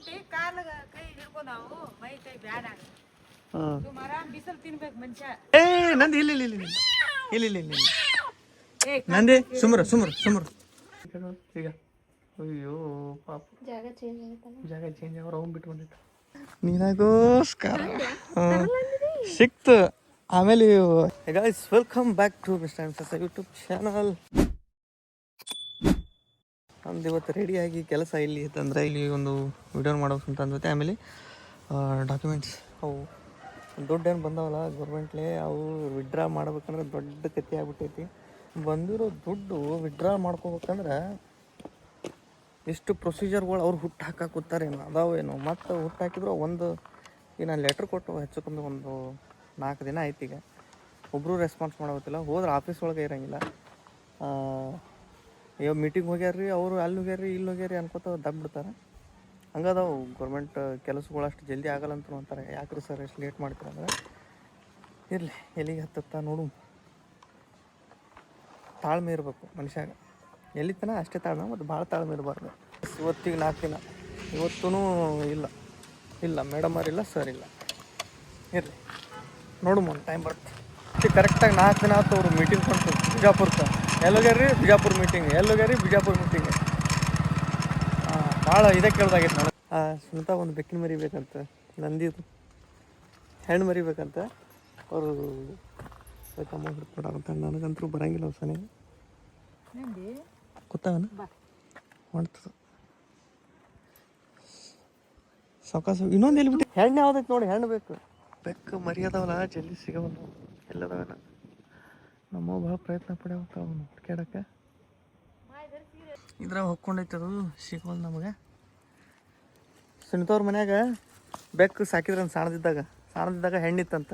ಕುಂಟಿ ಕಾಲ ಕೈ ಹಿಡ್ಕೊಂಡಾವು ಮೈ ಕೈ ಬ್ಯಾಡ ಬಿಸಿಲು ತಿನ್ಬೇಕು ಮನುಷ್ಯ. ಏ ನಂದು ಇಲ್ಲ ಇಲ್ಲ ಇಲ್ಲ ಇಲ್ಲ ಇಲ್ಲ ಇಲ್ಲ ನಂದೇ ಸುಮ್ರ ಸುಮ್ರ ಸುಮ್ರ ಈಗ ಅಯ್ಯೋ ಪಾಪ ಜಾಗ ಚೇಂಜ್ ಅವ್ರು ಅವ್ನು ಬಿಟ್ಟು ಬಂದಿತ್ತು ನಿನಗೋಸ್ಕರ ಸಿಕ್ತು. ಆಮೇಲೆ guys welcome back to mister and ಸಸ ಯೂಟ್ಯೂಬ್ ಚಾನಲ್. ನಮ್ದು ಇವತ್ತು ರೆಡಿಯಾಗಿ ಕೆಲಸ ಇಲ್ಲಿ ಅಂತಂದರೆ ಇಲ್ಲಿ ಒಂದು ವಿಡಿಯೋ ಮಾಡೋಕೆ ಅಂತ ಅಂದೈತೆ. ಆಮೇಲೆ ಡಾಕ್ಯುಮೆಂಟ್ಸ್ ಅವು ದುಡ್ಡೇನು ಬಂದವಲ್ಲ ಗೌರ್ಮೆಂಟ್ಲೇ ಅವು ವಿಡ್ರಾ ಮಾಡ್ಬೇಕಂದ್ರೆ ದೊಡ್ಡ ಕತ್ತಿ ಆಗ್ಬಿಟ್ಟೈತಿ. ಬಂದಿರೋ ದುಡ್ಡು ವಿಡ್ರಾ ಮಾಡ್ಕೋಬೇಕಂದ್ರೆ ಎಷ್ಟು ಪ್ರೊಸೀಜರ್ಗಳು ಅವ್ರು ಹುಟ್ಟು ಹಾಕಕ್ಕೆ ಕೂತಾರೇನು ಅದಾವೇನು ಮತ್ತು ಹುಟ್ಟು ಹಾಕಿದ್ರು ಒಂದು ಈಗ ನಾನು ಲೆಟ್ರ್ ಕೊಟ್ಟು ಹೆಚ್ಚು ಕಮ್ಮಿ ಒಂದು 4 ದಿನ ಆಯ್ತು. ಈಗ ಒಬ್ಬರು ರೆಸ್ಪಾನ್ಸ್ ಮಾಡೋತ್ತಿಲ್ಲ. ಹೋದ್ರೆ ಆಫೀಸ್ ಒಳಗೆ ಇರೋಂಗಿಲ್ಲ. ಇವಾಗ ಮೀಟಿಂಗ್ ಹೋಗ್ಯಾರ್ರಿ ಅವರು ಅಲ್ಲಿ ಹೋಗ್ಯಾರ್ರಿ ಇಲ್ಲಿ ಹೋಗ್ಯಾರಿ ಅನ್ಕೋತ ದಬ್ಬಿಡ್ತಾರೆ. ಹಂಗದಾವು ಗೌರ್ಮೆಂಟ್ ಕೆಲಸಗಳು ಅಷ್ಟು ಜಲ್ದಿ ಆಗಲ್ಲ ಅಂತ ಅಂತಾರೆ. ಯಾಕ್ರಿ ಸರ್ ಎಷ್ಟು ಲೇಟ್ ಮಾಡ್ತೀರಂದ್ರೆ ಇರಲಿ ಎಲ್ಲಿಗೆ ಹತ್ತತ್ತ ನೋಡು. ತಾಳ್ಮೆ ಇರಬೇಕು ಮನುಷ್ಯಾಗ. ಎಲ್ಲಿ ತನ ಅಷ್ಟೇ ತಾಳ್ಮೆ, ಮತ್ತು ಭಾಳ ತಾಳ್ಮೆ ಇರಬಾರ್ದು. ಇವತ್ತಿಗೆ 4 ದಿನ ಇವತ್ತೂ ಇಲ್ಲ ಮೇಡಮ್ ಅವರಿಲ್ಲ ಸರ್ ಇಲ್ಲ. ಇರಲಿ ನೋಡು ಒಂದು ಟೈಮ್ ಬರುತ್ತೆ. ಕರೆಕ್ಟಾಗಿ 4 ದಿನ ಆಯ್ತು ಅವರು ಮೀಟಿಂಗ್ ಕೊಟ್ಟು ಬಿಜಾಪುರಕ್ಕೆ. ಎಲ್ಲೋಗ್ಯಾರ್ರಿ ಬಿಜಾಪುರ ಮೀಟಿಂಗ್, ಎಲ್ಲೋಗ್ಯಾರ್ರಿ ಬಿಜಾಪುರ ಮೀಟಿಂಗ್. ಭಾಳ ಇದೇ ಕೇಳ್ದಾಗೈತೆ ನನಗೆ. ಸ್ವಂತ ಒಂದು ಬೆಕ್ಕಿನ ಮರಿಬೇಕಂತ, ನಂದಿದು ಹೆಣ್ಣು ಮರಿಬೇಕಂತ ಅವರು ಅಮ್ಮ ಹಿಡ್ಕೊಡಂತ. ನನಗಂತೂ ಬರೋಂಗಿಲ್ಲ ಸನಿ ಗೊತ್ತಾಗನ ಮಾಡ್ತದ ಸಾವಕಾಸ. ಇನ್ನೊಂದು ಎಲ್ಲಿ ಬಿಟ್ಟು ಹೆಣ್ಣು ಯಾವ್ದೈತೆ ನೋಡಿ, ಹೆಣ್ಣು ಬೇಕು. ಬೆಕ್ಕು ಮರಿಯದವಲ್ಲ ಜಲ್ದಿ ಸಿಗವಲ್ಲ ಎಲ್ಲದವಲ್ಲ. ನಮ್ಮ ಭಾಳ ಪ್ರಯತ್ನ ಪಡ್ಯಾವತ್ತಾವ ಹುಡ್ಕ್ಯಾಡಕ್ಕೆ. ಇದ್ರಾಗ ಹೊಕ್ಕೊಂಡೈತೆ ಅದು ಸಿಗೋಲ್ಲ ನಮಗೆ. ಸುನಿತವ್ರ ಮನ್ಯಾಗ ಬೆಕ್ಕು ಸಾಕಿದ್ರೆ ಸಾಣದಿದ್ದಾಗ ಹೆಣ್ಣಿತ್ತಂತ,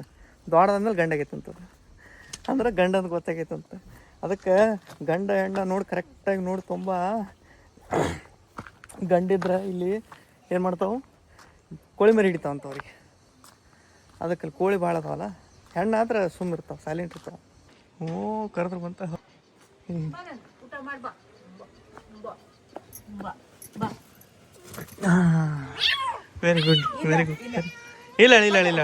ದೊಡ್ಡದಾದ್ಮೇಲೆ ಗಂಡಾಗೈತಂತದು. ಅಂದ್ರೆ ಗಂಡಂದು ಗೊತ್ತಾಗೈತಂತ. ಅದಕ್ಕೆ ಗಂಡ ಹೆಣ್ಣ ನೋಡಿ ಕರೆಕ್ಟಾಗಿ ನೋಡಿ ತುಂಬ ಗಂಡಿದ್ರೆ ಇಲ್ಲಿ ಏನು ಮಾಡ್ತಾವೆ ಕೋಳಿ ಮರಿ ಹಿಡಿತಾವಂತವ್ರಿಗೆ. ಅದಕ್ಕೆ ಕೋಳಿ ಭಾಳ ಅದಾವಲ್ಲ. ಹೆಣ್ಣಾದ್ರೆ ಸುಮ್ಮಿರ್ತಾವೆ, ಸೈಲೆಂಟ್ ಇರ್ತಾವೆ. ಕರೆದ್ರೆ ಬಂತ. Very good very good. ಇಲ್ಲ ಇಲ್ಲ ಇಲ್ಲ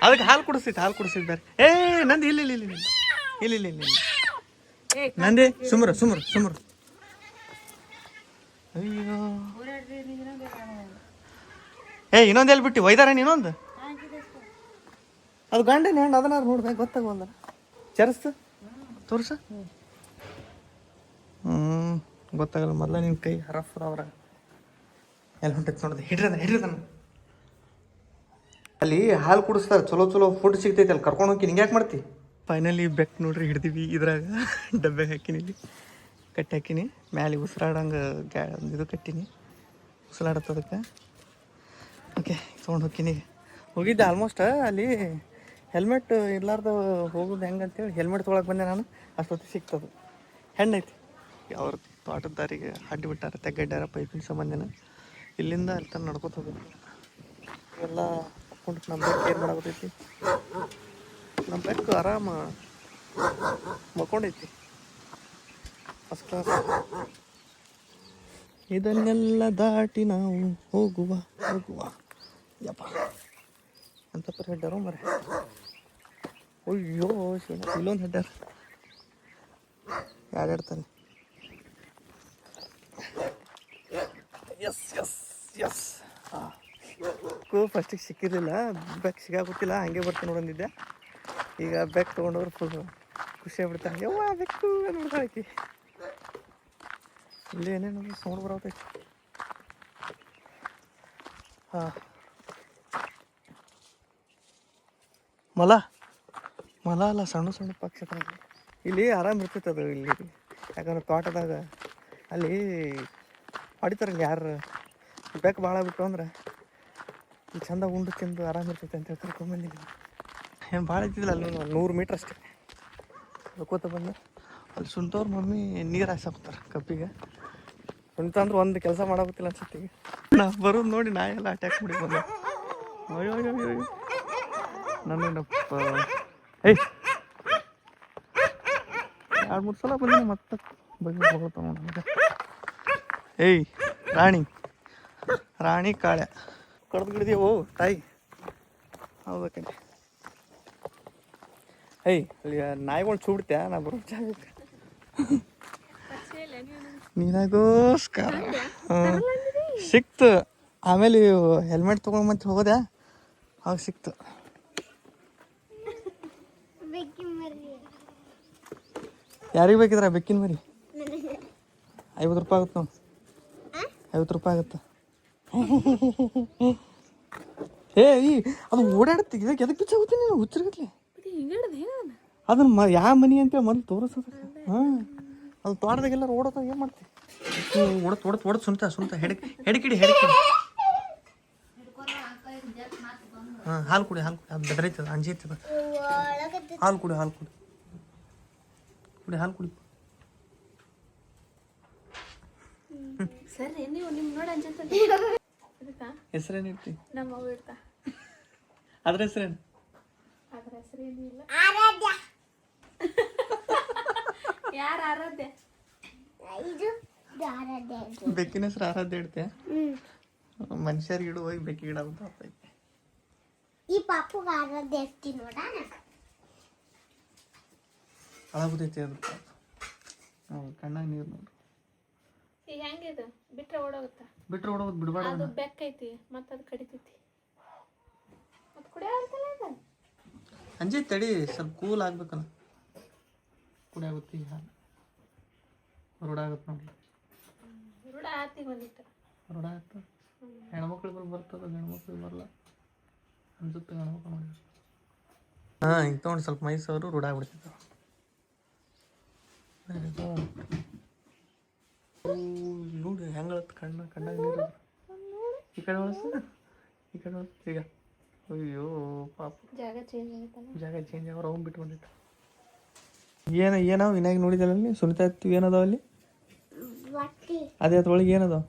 ಅದಕ್ಕೆ ಹಾಲು ಕುಡಿಸಿದ್ದಾರೆ. ಏ ನಂದು ಇಲ್ಲ ಇಲ್ಲ ಇಲ್ಲ ಇಲ್ಲ ಇಲ್ಲ ಇಲ್ಲ ಇಲ್ಲ ನಂದೇ ಸುಮ್ರ. ಅಯ್ಯೋ ಇನ್ನೊಂದು ಎಲ್ಲಿ ಬಿಟ್ಟು ಒಯ್ದಾರ ಇನ್ನೊಂದು. ಅದು ಗಂಡನ ಹೆಣ್ಣು ಅದನ್ನ ನೋಡ್ಬೇಕು ಗೊತ್ತಾಗಲ್ಲ. ಚರ್ಸ್ತು ತೋರ್ಸ. ಗೊತ್ತಾಗಲ್ಲ. ಮೊದಲ ನಿನ್ನ ಕೈ ಹರಫ್ ಅವ್ರ ಎಲ್ಲಿ ಹೊಂಟೈತೆ ನೋಡಿದೆ. ಹಿಡ್ರದನ ಅಲ್ಲಿ ಹಾಲು ಕುಡಿಸ್ತಾರೆ. ಚಲೋ ಫುಡ್ ಸಿಗ್ತೈತೆ ಅಲ್ಲಿ ಕರ್ಕೊಂಡು ಹೋಗಿ. ನಿಂಗೆ ಯಾಕೆ ಮಾಡ್ತಿ? ಫೈನಲಿ ಬೆಕ್ ನೋಡ್ರಿ ಹಿಡ್ದೀವಿ. ಇದ್ರಾಗ ಡಬ್ಬೆಗೆ ಹಾಕಿನಿ, ಇಲ್ಲಿ ಕಟ್ಟಿ ಹಾಕಿನಿ. ಮ್ಯಾಲೆ ಉಸಿರಾಡಂಗೆ ಇದು ಕಟ್ಟಿನಿ, ಉಸಿರಾಡತ್ತದಕ್ಕೆ. ಓಕೆ ತೊಗೊಂಡು ಹೋಗ್ತೀನಿ. ಹೋಗಿದ್ದೆ ಆಲ್ಮೋಸ್ಟ್ ಅಲ್ಲಿ ಹೆಲ್ಮೆಟ್ ಇರ್ಲಾರ್ದು ಹೋಗೋದು ಹೆಂಗಂತೇಳಿ ಹೆಲ್ಮೆಟ್ ತೊಗೊಳಕ್ಕೆ ಬಂದೆ ನಾನು. ಅಷ್ಟೊತ್ತಿಗೆ ಸಿಗ್ತದೆ. ಹೆಣ್ಣೈತಿ. ಅವ್ರ ತೋಟದ ದಾರಿಗೆ ಅಡ್ಡಿ ಬಿಟ್ಟಾರ, ತೆಗ್ಗಡ್ಡಾರ ಪೈಪಿನ ಸಂಬಂಧಿನ. ಇಲ್ಲಿಂದ ಅಲ್ಲಿ ತನಕ ನಡ್ಕೊತ ಹೋಗ್ಬೇಕು. ಎಲ್ಲ ಹಾಕ್ಕೊಂಡು ನಮ್ಮ ಬೆಕ್ಕು ಏನು ಮಾಡಾಕತ್ತೈತಿ. ನಮ್ಮ ಬೆಕ್ಕು ಆರಾಮ ಮಕ್ಕೊಂಡೈತಿ ಫಸ್ಟ್ ಕ್ಲಾಸ್. ಇದನ್ನೆಲ್ಲ ದಾಟಿ ನಾವು ಹೋಗುವ ಯಪ್ಪ ಅಂತಪ್ಪ ಹೆಡ್ಡಾರೋ ಮರ. ಅಯ್ಯೋ ಇಲ್ಲೊಂದು ಹೆಡ್ಡಾರ ಯಾರ್ಯಾಡ್ತಾನೆ. ಎಸ್ ಫಸ್ಟಿಗೆ ಸಿಕ್ಕಿರಲಿಲ್ಲ. ಬೆಕ್ ಸಿಗಾಗುತ್ತಿಲ್ಲ, ಹಂಗೆ ಬರ್ತೀನಿ ನೋಡಂದಿದ್ದೆ. ಈಗ ಬೆಕ್ ತೊಗೊಂಡೋದ್ರೆ ಫುಲ್ ಖುಷಿ ಆಗ್ಬಿಡ್ತಾರೆ. ಯವ್ವ ಬೆಕ್ಕು ನೋಡ್ಕೊಳಕಿ. ಇಲ್ಲಿ ಏನೇನು ಸೌಂಡ್ ಬರತೈತಿ. ಮಲ ಅಲ್ಲ, ಸಣ್ಣ ಪಕ್ಷಿ ಇಲ್ಲಿ ಆರಾಮ್ ಇರ್ತೈತೆ ಅದು. ಇಲ್ಲಿ ಯಾಕಂದ್ರೆ ತೋಟದಾಗ ಅಲ್ಲಿ ಹೊಡಿತಾರಲ್ಲ ಯಾರು ಬೆಕ್ಕು ಭಾಳ ಬಿಟ್ಟು ಅಂದ್ರೆ ಚಂದ ಉಂಡು ತಿಂದು ಆರಾಮ ಇರ್ತೈತೆ ಅಂತ ಕರ್ಕೊಂಡ್ಬಂದಿದ್ದೀನಿ. ಏನು ಭಾಳ ಇದ್ದಿದ್ದಿಲ್ಲ ಅಲ್ಲಿ 100 ಮೀಟ್ರ್ ಅಷ್ಟೇ. ಅದಕ್ಕೋತ ಬಂದು ಅಲ್ಲಿ ಸುಂತವ್ರ ಮಮ್ಮಿ ನೀರು ಹಾಕ್ಸಾಕ್ತಾರೆ ಕಬ್ಬಿಗೆ. ಸುಂತ ಅಂದ್ರೆ ಒಂದು ಕೆಲಸ ಮಾಡೋಗುತ್ತಿಲ್ಲ ಅನ್ಸುತ್ತೆ. ಈಗ ನಾ ಬರೋದು ನೋಡಿ ನಾ ಎಲ್ಲ ಅಟ್ಯಾಕ್ ಮಾಡಿ ಬಂದೆ. ಅಯ್ಯೋ ನನಗಪ್ಪ 2-3 ಸಲ ಬಂದಿನಿ. ಮತ್ತೆ ಬಂದು ಹೋಗ್ತಾವ ನನಗೆ. ರಾಣಿ ರಾಣಿ ಕಾಳೆ ಕಡ್ದು ಗಿಡ್ದೀವು ತಾಯಿ ಹೌದಕ್ಕಂತೆ. ಏಯ್ ಅಲ್ಲಿ ನಾಯಿಗಳು ಚೂಡ್ತ್ಯಾ ನಾ ಬರೋ ಜಾಗಕ್ಕೆ ನಿನಗೋಸ್ಕರ ಸಿಕ್ತು. ಆಮೇಲೆ ಹೆಲ್ಮೆಟ್ ತೊಗೊಂಡು ಮತ್ತೆ ಹೋಗೋದ್ಯಾ ಆಗ ಸಿಕ್ತು. ಯಾರಿಗೆ ಬೇಕಿದ್ರ ಬೆಕ್ಕಿನ ಮರಿ? 50 ರೂಪಾಯಿ ಆಗುತ್ತೆ ನಾವು. 50 ರೂಪಾಯಿ ಆಗುತ್ತೆ. ಈ ಅದು ಓಡಾಡುತ್ತೆ ಇದಕ್ಕೆ ಎದಕ್ಕೆ ಪಿಚ್ಚ ಹೋಗ್ತೀನಿ ನೀನು ಹುಚ್ಚರ್ಗತ್ಲೆ ಅದನ್ನ ಯಾವ ಮನಿ ಅಂತೇಳಿ ಮೊದಲು ತೋರಿಸೋದು. ಹಾಂ ಅದು ತೋಟದಾಗೆಲ್ಲರೂ ಓಡೋದು ಏನು ಮಾಡ್ತೀವಿ ಓಡೋದು ಸುಂತ ಹೆಡಕಿಡಿ ಹಾಂ ಹಾಲು ಕುಡಿ ಅದು ಬೆದರೈತದ ಅಂಜೈತದ. ಹಾಲು ಕುಡಿ ಸರಿ ನೀವು ನಿಮ್ಮ ನೋಡಿ ಅಂಜಂತ ಹೆಸರೇನು ಇರ್ತಿ? ನಮ್ಮ ಅವ್ವ ಇರ್ತಾ. ಅದ್ರ ಹೆಸರೇನು? ಅದ್ರ ಹೆಸರೇನು ಇಲ್ಲ. ಯಾರು ಆರಾಧ್ಯ? ಬೆಕ್ಕಿನ ಹೆಸರು ಆರಾಧ್ಯ ಇಡ್ತೆ. ಮನುಷ್ಯರಿಗೆ ಇಡು ಹೋಗಿ ಬೆಕ್ಕಿ ಗಿಡ ಅಂತ ಆಗ್ತೈತಿ. ಈ ಪಾಪುಗೆ ಆರಾಧ್ಯ ಎಷ್ಟಿ ನೋಡ ಅಳಾಗುದೈತಿ ಅದು ಪಾಪ. ಕಣ್ಣಾಗ ನೀರು ನೋಡು. ಈಗ ಹೆಂಗಿದು ಬಿಟ್ರೆ ಓಡೋಗುತ್ತಾ? ಬಿಟ್ರೆ ಓಡೋದು ಬಿಡಬೇಡ. ಅದು ಬೆಕ್ಕೈತಿ ಮತ್ತೆ ಅದು ಕಡಿತೈತಿ ಮತ್ತೆ ಕುಡಿಯ ಆಗ್ತಲ್ಲ ಅದು. ಅಂಜಿ ತಡಿ ಸ್ವಲ್ಪ ಕೂಲ್ ಆಗ್ಬೇಕಲ್ಲ. ಕುಡಿ ಆಗುತ್ತೆ ಹಾಲು ರೂಢ ಆಗುತ್ತೆ ನೋಡಿ. ರೂಢ ಆತಿ ಬಂದಿತ್ತು. ರೂಢ ಆಯ್ತು. ಹೆಣ್ಮಕ್ಳಿಗೆ ಬರ್ತದ ಗಂಡ್ಮಕ್ಳಿಗೆ ಬರಲ್ಲ ಅನ್ಸುತ್ತೆ. ಗಂಡ್ಮಕ್ಳು ನೋಡಿ ಹಾಂ ಹಿಂಗೆ ತೊಗೊಂಡು ಸ್ವಲ್ಪ ಮೈಸೂರು ರೂಢ ಆಗ್ಬಿಡ್ತಿತ್ತು. ನೋಡಿ ಹೆಂಗಳತ್ತು ಕಣ್ಣಾಗ ನೀರು. ಈ ಕಡೆ ಒಳಸ ಈಗ ಅಯ್ಯೋ ಪಾಪ ಜಾಗ ಚೇಂಜ್ ಆಗೈತಲ್ಲ. ಜಾಗ ಚೇಂಜ್ ಅವ್ರು ಅವ್ನು ಬಿಟ್ಟು ಬಂದಿತ್ತು. ಏನವ ವಿನಾಗಿ ನೋಡಿದಲ್ಲ ಅಲ್ಲಿ ಸುನಿತಾ ಇರ್ತೀವಿ ಏನದಾವ ಅಲ್ಲಿ? ಅದೇ ಅದ್ರೊಳಗೆ ಏನದಾವ?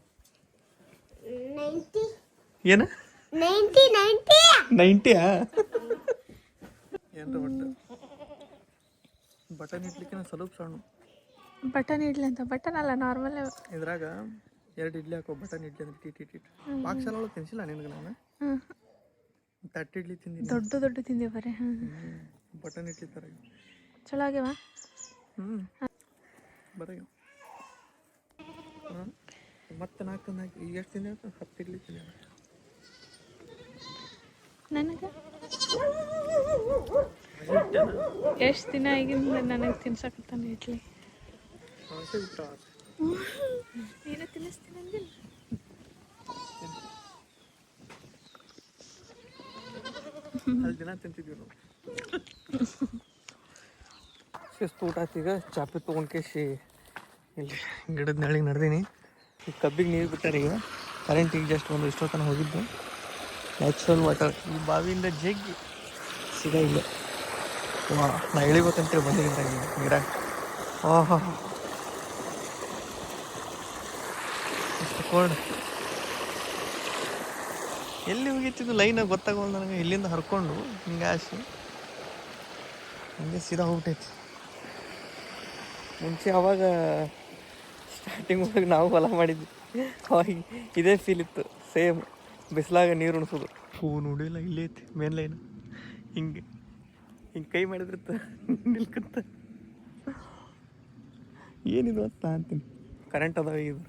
ಏನ 90 ಏನ್ರ ಒಟ್ಟು ಬಟನ್ ಇಡ್ಲಿಕ್ಕೆ ಸ್ವಲ್ಪ ಸಣ್ಣ ಬಟನ್ ಇಡ್ಲಿ ಅಂತ. ಬಟನ್ ಅಲ್ಲ ನಾರ್ಮಲ್. ಇದ್ರಾಗ 2 ಇಡ್ಲಿ ಹಾಕೋ. ಬಟನ್ ಇಡ್ಲಿ ಅಂದ್ರೆ ಟಿ ಪಾಕ್ಶಾಲ ಒಳಗೆ ತಿನ್ಸಿಲ್ಲ ನಿನಗೆ ನಾನು. ತಟ್ಟೆ ಇಡ್ಲಿ ತಿಂದಿನಿ. ದೊಡ್ಡ ತಿಂದೆ ಬರೀ. ಬಟನ್ ಇಡ್ಲಿ ಥರ ಚಲೋ ಆಗ್ಯಾವ. ಬರ ಮತ್ತೆ 4 ಎಷ್ಟು ತಿಂದೆ? 10 ಇಡ್ಲಿ ತಿಂದೆ ನನಗೆ. ಎಷ್ಟು ದಿನ ಆಗಿಂದ ನನಗೆ ತಿನ್ಸಕತ್ತಾನೆ ಇಡ್ಲಿ. ನೀನು ತಿನ್ನಿಸ್ತೀನಿ ಅಂದಿಲ್ಲ. ಅಲ್ಲಿ ದಿನ ತಿಂತಿದ್ವಿ ನಾವು. ಶಿಸ್ತು ಊಟ ಆತೀಗ. ಚಾಪೆ ತೊಗೊಂಡು ಕೇಸಿ ಇಲ್ಲಿ ಗಿಡದ ನೆಳಿಗೆ ನಡೆದೀನಿ. ಈ ಕಬ್ಬಿಗೆ ನೀರು ಬಿಟ್ಟಾರೆ ಈಗ. ಕರೆಂಟ್ ಈಗ ಜಸ್ಟ್ ಒಂದು ಇಷ್ಟೊತ್ತನ ಹೋಗಿದ್ದು. ನ್ಯಾಚುರಲ್ ವಾಟರ್ ಈ ಬಾವಿಯಿಂದ ಜಗ್ಗಿ ಸಿಗ ಇಲ್ಲ. ನಾ ಇಳಿಬೇಕಂತೇಳಿ ಬಂದಿದ್ದೀನಿ ಗಿಡ. ಓಹೋ ಎಷ್ಟು ಕೋಲ್ಡ್. ಎಲ್ಲಿ ಹೋಗಿತ್ತಿದ್ದು ಲೈನಾಗ ಗೊತ್ತಾಗಲ್ಲ ನನಗೆ. ಇಲ್ಲಿಂದ ಹರ್ಕೊಂಡು ಹಿಂಗೆ ಆಸಿ ಹಂಗೆ ಸೀದಾ ಹೋಗ್ಬಿಟ್ಟೈತಿ. ಮುಂಚೆ ಅವಾಗ ಸ್ಟಾರ್ಟಿಂಗ್ ಒಳಗೆ ನಾವು ಹೊಲ ಮಾಡಿದ್ವಿ. ಅವಾಗ ಇದೇ ಫೀಲ್ ಇತ್ತು ಸೇಮ್. ಬಿಸಿಲಾಗ ನೀರು ಉಣಿಸೋದು. ನೋಡಿಲ್ಲ ಇಲ್ಲೇ ಐತಿ ಮೇನ್ ಲೈನ್. ಹಿಂಗೆ ಕೈ ಮಾಡಿದ್ರತ್ತ ನಿಲ್ಕತ್ತ. ಏನಿದು ಅಂತ ಅಂತೀನಿ. ಕರೆಂಟ್ ಅದಾವ ಇದು.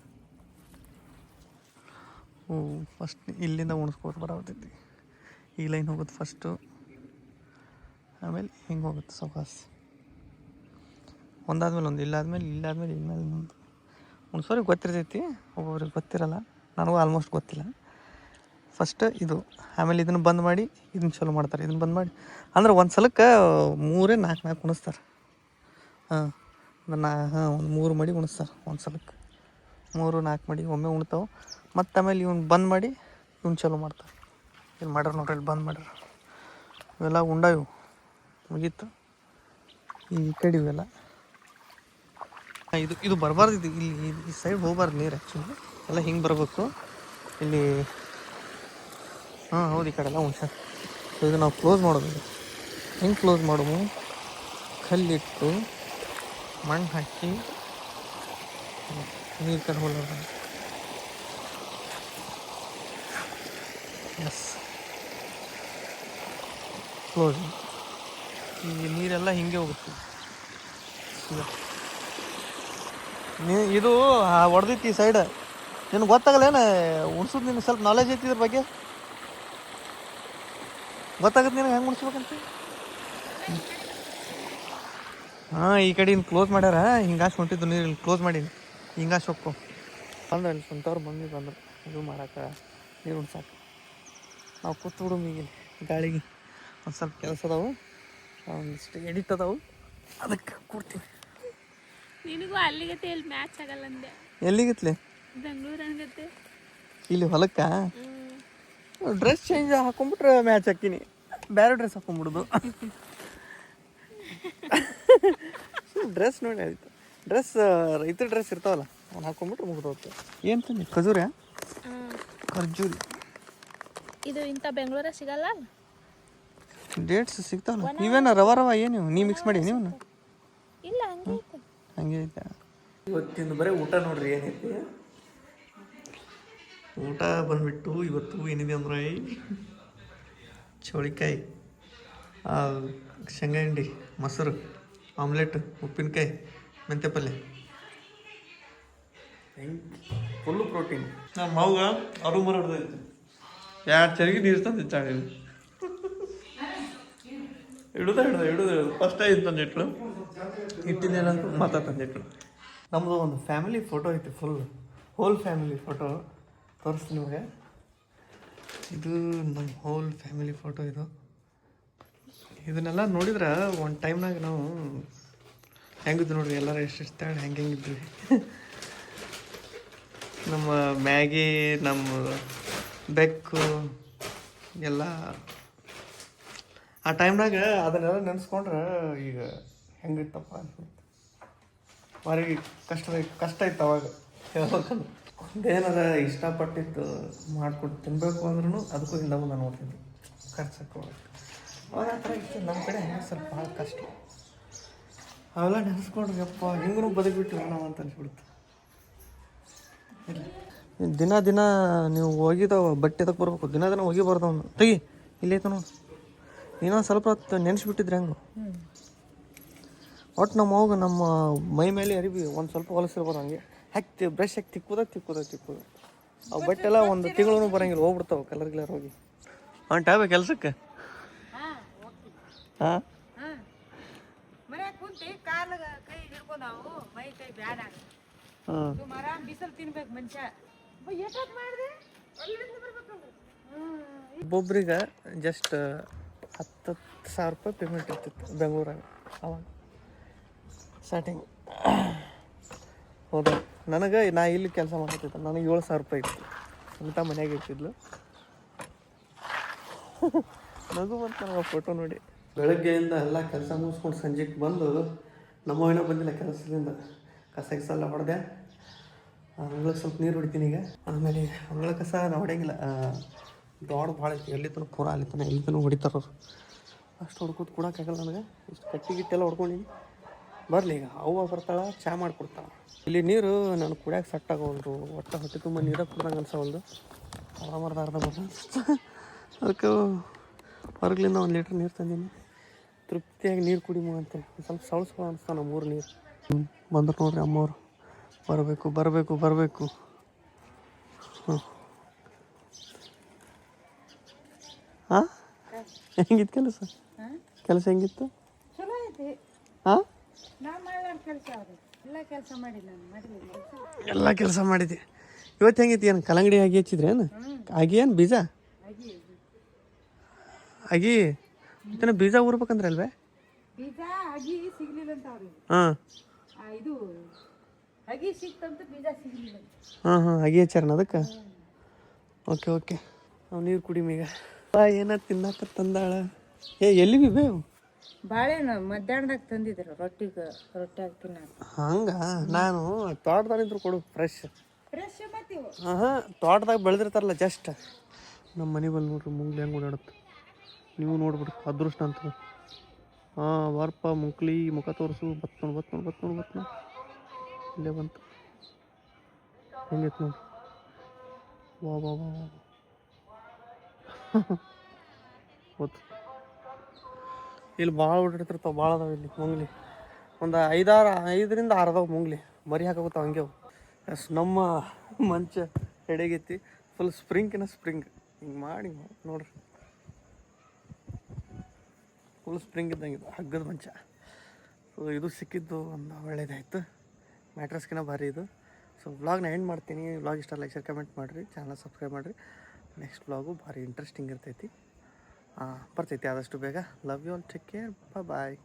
ಫಸ್ಟ್ ಇಲ್ಲಿಂದ ಉಣಿಸ್ಕೋತ ಬರತೈತಿ. ಈ ಲೈನ್ ಹೋಗುತ್ತೆ ಫಸ್ಟು. ಆಮೇಲೆ ಹಿಂಗೆ ಹೋಗುತ್ತೆ ಸೌಕಾಸ್. ಒಂದಾದ್ಮೇಲೆ ಒಂದು ಇಲ್ಲಾದ್ಮೇಲೆ ಇಲ್ಲಾದ್ಮೇಲೆ ಒಂದು ಉಣ್ಸೋರಿಗೆ ಗೊತ್ತಿರ್ತೈತಿ, ಒಬ್ಬೊಬ್ರಿಗೆ ಗೊತ್ತಿರಲ್ಲ. ನನಗೂ ಆಲ್ಮೋಸ್ಟ್ ಗೊತ್ತಿಲ್ಲ. ಫಸ್ಟ್ ಇದು, ಆಮೇಲೆ ಇದನ್ನು ಬಂದ್ ಮಾಡಿ ಇದನ್ನು ಚಲೋ ಮಾಡ್ತಾರೆ. ಇದನ್ನು ಬಂದ್ ಮಾಡಿ ಅಂದ್ರೆ ಒಂದು ಸಲಕ್ಕೆ 3-4 ಉಣಿಸ್ತಾರೆ. ಒಂದು 3 ಮಡಿ ಉಣಿಸ್ತಾರೆ ಒಂದು ಸಲಕ್ಕೆ. 3-4 ಮಡಿ ಒಮ್ಮೆ ಉಣ್ತಾವೆ. ಮತ್ತು ಆಮೇಲೆ ಇವ್ನು ಬಂದ್ ಮಾಡಿ ಇವ್ನು ಚಲೋ ಮಾಡ್ತಾರೆ. ಇಲ್ಲಿ ಮಾಡ್ಯಾರ ನೋಡ್ರಿ, ಇಲ್ಲಿ ಬಂದ್ ಮಾಡ್ಯಾರ. ಇವೆಲ್ಲ ಉಂಡಾವು ಮುಗೀತು. ಈ ಕಡೆ ಇವೆಲ್ಲ ಇದು ಬರಬಾರ್ದು. ಇದು ಇಲ್ಲಿ ಈ ಸೈಡ್ ಹೋಗ್ಬಾರ್ದು ನೀರು. ಆ್ಯಕ್ಚುಲಿ ಎಲ್ಲ ಹಿಂಗೆ ಬರಬೇಕು ಇಲ್ಲಿ. ಹೌದು, ಈ ಕಡೆ ಎಲ್ಲ ಹುಷಾರು. ಸೊ ಇದು ನಾವು ಕ್ಲೋಸ್ ಮಾಡೋದು. ಹೆಂಗೆ ಕ್ಲೋಸ್ ಮಾಡೋದು? ಕಲ್ಲಿಟ್ಟು ಮಣ್ಣು ಹಾಕಿ ನೀರು ಕಡೆ ಹೋಗೋದು. Yes close. ಈ ನೀರೆಲ್ಲ ಹಿಂಗೆ ಹೋಗುತ್ತೆ. ಇದು ಹೊಡೆದೈತಿ ಈ ಸೈಡ್. ನಿನಗೆ ಗೊತ್ತಾಗಲ್ಲ ಏನು ಉಣ್ಸೋದು? ನಿನಗೆ ಸ್ವಲ್ಪ ನಾಲೆಜ್ ಐತಿ ಇದ್ರ ಬಗ್ಗೆ? ಗೊತ್ತಾಗತ್ತೆ ನಿನಗೆ ಹೆಂಗೆ ಉಣ್ಸ್ಬೇಕಂತ? ಹಾಂ, ಈ ಕಡೆ ಇನ್ನು ಕ್ಲೋಸ್ ಮಾಡ್ಯಾರ. ಹಿಂಗಾಶ್ ಹೊಂಟಿದ್ದು ನೀರು ಇಲ್ಲಿ ಕ್ಲೋಸ್ ಮಾಡೀನಿ. ಹಿಂಗಾಶ್ ಹೋಗ್ಕೊ ಬಂದ್ರೆ ಅಲ್ಲಿ ಸ್ವಂತವ್ರು ಬಂದರು ಇದು ಮಾಡಕ್ಕೆ, ನೀರು ಉಣ್ಸಾಕ. ನಾವು ಕೂತು ಬಿಡು ಈಗ ಗಾಳಿಗೆ. ಒಂದು ಸ್ವಲ್ಪ ಕೆಲಸ ಅದಾವು, ಒಂದಿಷ್ಟು ಎಡಿಟ್ ಅದಾವು, ಅದಕ್ಕೆ ಕೊಡ್ತೀನಿ. ನಿನಗೂ ಅಲ್ಲಿಗತ್ತೆ ಇಲ್ಲಿ ಮ್ಯಾಚ್ ಆಗಲ್ಲ ಅಂದೆ. ಎಲ್ಲಿಗತ್ಲೆ? ಬೆಂಗಳೂರು ಹಂಗತ್ತೆ. ಇಲ್ಲಿ ಹೊಲಕ್ಕ ಡ್ರೆಸ್ ಚೇಂಜ್ ಹಾಕೊಂಡ್ಬಿಟ್ರೆ ಮ್ಯಾಚ್ ಹಾಕಿನಿ. ಬೇರೆ ಡ್ರೆಸ್ ಹಾಕೊಂಡ್ಬಿಡುದು. ಡ್ರೆಸ್ ನೋಡಿ ಆಯ್ತು. ಡ್ರೆಸ್ ರೈತರ ಡ್ರೆಸ್ ಇರ್ತಾವಲ್ಲ, ಅವ್ನು ಹಾಕೊಂಡ್ಬಿಟ್ರೆ ಮುಗಿದು ಹೋಗ್ತದೆ. ಏನು ತಂದಿ? ಖಜೂರ? ಖರ್ಜೂರಿ. ಇದು ಇಂಥ ಬೆಂಗಳೂರ ಸಿಗಲ್ಲ. ಡೇಟ್ಸ್ ಸಿಗ್ತಾವಲ್ಲ. ನೀವೇನ ರವ ಏನು ನೀ ಮಿಕ್ಸ್ ಮಾಡಿ ನೀವು? ಇಲ್ಲ, ಹಂಗೆ ಐತೆ. ಹಂಗೆ ಐತೆ. ಇವತ್ತಿಂದು ಬರೀ ಊಟ ನೋಡ್ರಿ ಏನೈತಿ. ಊಟ ಬಂದ್ಬಿಟ್ಟು ಇವತ್ತು ಏನಿದೆ ಅಂದ್ರೆ ಚೌಳಿಕಾಯಿ, ಶೇಂಗಾ ಹಿಂಡಿ, ಮೊಸರು, ಆಮ್ಲೆಟ್, ಉಪ್ಪಿನಕಾಯಿ, ಮೆಂತ್ಯ ಪಲ್ಯ. Full protein. ನಮ್ಮ ಮಾವಾಗ ಅರು ಮರ ಹಿಡ್ದೈತಿ. ಎರಡು ಚರಿಗೆ ನೀರು ತಂದು ಚಾಳಿ ಹಿಡಿದು ಫಸ್ಟ್ ಆಯ್ತು ತಂದಿಟ್ಲು. ಇಟ್ಟಿದ್ದೇನಂತ ಮಾತಾ ತಂದಿಟ್ಲು. ನಮ್ಮದು ಒಂದು ಫ್ಯಾಮಿಲಿ ಫೋಟೋ ಐತಿ, ಹೋಲ್ ಫ್ಯಾಮಿಲಿ ಫೋಟೋ ತೋರಿಸ್ತೀನಿ ನಿಮಗೆ. ಇದು ನಮ್ಮ ಹೋಲ್ ಫ್ಯಾಮಿಲಿ ಫೋಟೋ. ಇದನ್ನೆಲ್ಲ ನೋಡಿದ್ರೆ ಒಂದು ಟೈಮ್ನಾಗ ನಾವು ಹೆಂಗಿದ್ವಿ ನೋಡ್ರಿ, ಎಲ್ಲರೂ ಎಷ್ಟೆಷ್ಟು ಹೆಂಗಿದ್ವಿ. ನಮ್ಮ ಮ್ಯಾಗಿ, ನಮ್ಮ ಬೆಕ್ಕು ಎಲ್ಲ ಆ ಟೈಮ್ನಾಗ ಅದನ್ನೆಲ್ಲ ನೆನೆಸ್ಕೊಂಡ್ರೆ ಈಗ ಹೆಂಗಿತ್ತಪ್ಪ ಅನ್ಸುತ್ತೆ. ಭಾರಿ ಕಷ್ಟ ಇತ್ತು ಅವಾಗ. ಹೇಳ್ಬೇಕಂದ್ರೆ ಒಂದೇನಾರ ಇಷ್ಟಪಟ್ಟಿದ್ದು ಮಾಡ್ಕೊಟ್ಟು ತಿನ್ನಬೇಕು ಅಂದ್ರೂ ಅದಕ್ಕೂ ಹಿಂದೆ ಮುಂದೆ ನೋಡ್ತಿದ್ವಿ ಖರ್ಚಕ್ಕೆ. ಅವಾಗ ಆ ಥರ ಇತ್ತು ನಮ್ಮ ಕಡೆ. ಹೆಂಗೆ ಸ್ವಲ್ಪ ಭಾಳ ಕಷ್ಟ. ಅವೆಲ್ಲ ನೆನೆಸ್ಕೊಂಡ್ರೆ ಯಪ್ಪ ಹಿಂಗೂ ಬದುಕಿಬಿಟ್ಟು ನಾವು ಅಂತ ಅನ್ಸ್ಬಿಡುತ್ತೆ. ದಿನ ನೀವು ಹೋಗಿದ್ದಾವ ಬಟ್ಟೆ ತಕ್ಕೆ ಬರ್ಬೇಕು. ದಿನ ಹೋಗಿ ಬರ್ದವನು ತೆಗಿ ಇಲ್ಲೈತ ನೋಡಿ. ಇನ್ನೊಂದು ಸ್ವಲ್ಪ ಹೊತ್ತು ನೆನೆಸ್ಬಿಟ್ಟಿದ್ರೆ ಹೆಂಗೆ ಒಟ್ಟು ನಮ್ಮ ಹೋಗಿ ನಮ್ಮ ಮೈ ಮೇಲೆ ಅರಿವಿ ಒಂದು ಸ್ವಲ್ಪ ಹೊಲಸಿರ್ಬೋದು. ಹಂಗೆ ಹಾಕಿ ಬ್ರಷ್ ಹಾಕಿ ತಿಕ್ಕೋದ ಅವು ಬಟ್ಟೆಲ್ಲ ಒಂದು ತಿಂಗಳು ಬರೋಂಗಿಲ್ಲ, ಹೋಗ್ಬಿಡ್ತಾವೆ ಕಲರ್ ಹೋಗಿ. ಅವ್ನು ಟ್ಯಾಬೆ ಕೆಲಸಕ್ಕೆ. ಹಾಂ, ಮನ್ಯಾಗ ಕುಂತಿ ಕಾಲ ಕೈ ಹಿಡ್ಕೊ ನಾವು ಮೈ ಕೈ ಬ್ಯಾಡ. ಸುಮಾರ ಬಿಸಿಲು ತಿನ್ಬೇಕು ಮನುಷ್ಯ. ಎಷ್ಟೊತ್ತು ಮಾಡಿದೆ? ಒಬ್ಬೊಬ್ರಿಗೆ ಜಸ್ಟ್ 10,000 ರೂಪಾಯಿ ಪೇಮೆಂಟ್ ಇರ್ತಿತ್ತು ಬೆಂಗಳೂರಾಗ ಅವಾಗ ಸ್ಟಾರ್ಟಿಂಗ್. ಹೌದಾ? ನನಗೆ ನಾ ಇಲ್ಲಿ ಕೆಲಸ ಮಾಡ್ತಿದ್ದೆ, ನನಗೆ 7,000 ರೂಪಾಯಿ ಇತ್ತು. ಅಂತ ಮನ್ಯಾಗ ಇರ್ತಿದ್ಲು. ನಗು ಬಂತು ನನಗೆ ಫೋಟೋ ನೋಡಿ. ಬೆಳಗ್ಗೆಯಿಂದ ಎಲ್ಲ ಕೆಲಸ ಮುಗಿಸ್ಕೊಂಡು ಸಂಜೆಗೆ ಬಂದು ನಮ್ಮವನ ಬಂದಿಲ್ಲ ಕೆಲಸದಿಂದ. ಕಸ ಎಲ್ಲ ಹೊಡೆದೆ. ಅಂಗಳಕ್ಕೆ ಸ್ವಲ್ಪ ನೀರು ಹೊಡಿತೀನಿ ಈಗ. ಆಮೇಲೆ ಅಂಗಳ ಕಸ ನಾವು ಹೊಡೆಯಂಗಿಲ್ಲ, ದೊಡ್ಡ ಭಾಳ ಐತಿ. ಎಲ್ಲಿ ತನಕ ಪೂರ ಅಲ್ಲಿ ತನಕ ಎಲ್ಲಿ ತನಕ ಹೊಡಿತಾರವ್ರು. ಅಷ್ಟು ಹೊಡ್ಕೋದು ಕೊಡೋಕ್ಕಾಗಲ್ಲ ನನಗೆ. ಇಷ್ಟು ಕಟ್ಟಿಗಿಟ್ಟೆಲ್ಲ ಹೊಡ್ಕೊಂಡಿನಿ. ಬರಲಿ ಈಗ ಅವ್ವ ಬರ್ತಾಳೆ, ಚಹಾ ಮಾಡಿಕೊಡ್ತಾಳೆ. ಇಲ್ಲಿ ನೀರು ನಾನು ಕುಡಿಯೋಕೆ ಸೆಟ್ ಆಗೋಲ್ರು. ಒಟ್ಟು ಹೊಟ್ಟೆ ತುಂಬ ನೀರಾಗ ಕುಡ್ದಂಗೆ ಅನ್ಸೋಲ್ದು. ಅರ್ಧ ಅದಕ್ಕೆ ಹೊರಗ್ಲಿಂದ 1 ಲೀಟ್ರ್ ನೀರು ತಂದೀನಿ. ತೃಪ್ತಿಯಾಗಿ ನೀರು ಕುಡಿಮು ಅಂತೇಳಿ ಸ್ವಲ್ಪ ಸವಳಿಸ್ಕೊ ಅನಿಸ್ತಾವೆ ನಮ್ಮ 3 ನೀರು. ಬಂದ್ರು ನೋಡ್ರಿ ಅಮ್ಮವ್ರು. ಬರಬೇಕು. ಹಾಂ, ಹಾಂ, ಹೆಂಗಿತ್ತು ಕೆಲಸ ಹೆಂಗಿತ್ತು? ಚಲೋ ಐತಿ. ಹಾಂ, ನಾ ಮಾಡೋ ಕೆಲಸ ಅದು ಎಲ್ಲ ಕೆಲಸ ಮಾಡಿದೆ. ಇವತ್ತು ಹೆಂಗೈತಿ? ಏನು ಕಲ್ಲಂಗಡಿ ಆಗಿ ಹಚ್ಚಿದ್ರೆ ಏನು ಏನು ಬೀಜ ಆಗಿ ಮತ್ತೇನು ಬೀಜ ಊರ್ಬೇಕಂದ್ರೆ ಅಲ್ವೇ? ಬೀಜ ಅಗಿ ಸಿಗ್ಲಿಲ್ಲ ಅಂತ ಅವ್ರಿಗೆ. ಹಾಂ, ಇದು ಅಗಿ ಸಿಕ್ತಂತ ಬೀಜ ಸಿಗ್ಲಿಲ್ಲ. ಹಾಂ ಅಗಿ ಹಚ್ಚಾರನ ಅದಕ್ಕೆ? ಓಕೆ ನಾವು ನೀರು ಕುಡಿಮೀಗ. ಏನ ತಿನ್ನಕ ತಂದಾಳ. ಎಲ್ಲಿ ಬಿ ಬೇವು ಬಾಳೆಹಣ್ಣು ಮಧ್ಯಾಹ್ನದಾಗ ತಂದಿದ್ರು ರೊಟ್ಟಿ ಹಾಕ್ತೀನಿ. ಹಂಗ ನಾನು ತೋಟದಾಗಿದ್ರು ಕೊಡು ಫ್ರೆಶ್. ಮತ್ತೆ ಹಾಂ, ತೋಟದಾಗ ಬೆಳೆದಿರ್ತಾರಲ್ಲ ಜಸ್ಟ್. ನಮ್ಮ ಮನೆ ಬಲ್ಲಿ ನೋಡ್ರಿ ಮುಂಗ್ಲಿ ಹೆಂಗೆ ಓಡಾಡುತ್ತೆ. ನೀವು ನೋಡ್ಬಿಡ್ರಿ ಅದೃಷ್ಟ ಅಂತ. ಹಾಂ, ವಾರ್ಪ ಮುಂಕ್ಲಿ ಮುಖ ತೋರಿಸು. ಬತ್ತು ಇಲ್ಲೇ ಬಂತು. ಹೆಂಗೈತೆ ನೋಡಿ. ವಾ ಗೊತ್ತು ಇಲ್ಲಿ ಭಾಳ ಓಡಾಡ್ತಿರ್ತಾವೆ, ಭಾಳ ಅದಾವೆ ಇಲ್ಲಿ ಮುಂಗ್ಲಿ. ಒಂದು 5ರಿಂದ 6 ಅದಾವೆ ಮುಂಗ್ಲಿ. ಮರಿ ಹಾಕೋತಾವ ಹಂಗೆ ಅವು. ನಮ್ಮ ಮಂಚ ಎಡೆಗೈತಿ, ಫುಲ್ ಸ್ಪ್ರಿಂಗ್ ಹಿಂಗೆ ಮಾಡಿ ನೋಡ್ರಿ, ಫುಲ್ ಸ್ಪ್ರಿಂಗ್ ಇದ್ದಂಗೆ ಇದು ಹಗ್ಗದ ಮಂಚ. ಸೊ ಇದು ಸಿಕ್ಕಿದ್ದು ಒಂದು ಒಳ್ಳೇದಾಯಿತು, ಮ್ಯಾಟ್ರಸ್ಕಿನ ಭಾರಿ ಇದು. ಸೊ ವ್ಲಾಗ್ನ ಎಂಡ್ ಮಾಡ್ತೀನಿ. ವ್ಲಾಗ್ ಇಷ್ಟ ಲೈಕ್ ಶೇರ್ ಕಮೆಂಟ್ ಮಾಡಿರಿ, ಚಾನಲ್ ಸಬ್ಸ್ಕ್ರೈಬ್ ಮಾಡಿರಿ. ನೆಕ್ಸ್ಟ್ ವ್ಲಾಗು ಭಾರಿ ಇಂಟ್ರೆಸ್ಟಿಂಗ್ ಇರ್ತೈತಿ, ಬರ್ತೈತಿ ಆದಷ್ಟು ಬೇಗ. Love you all, take care, bye.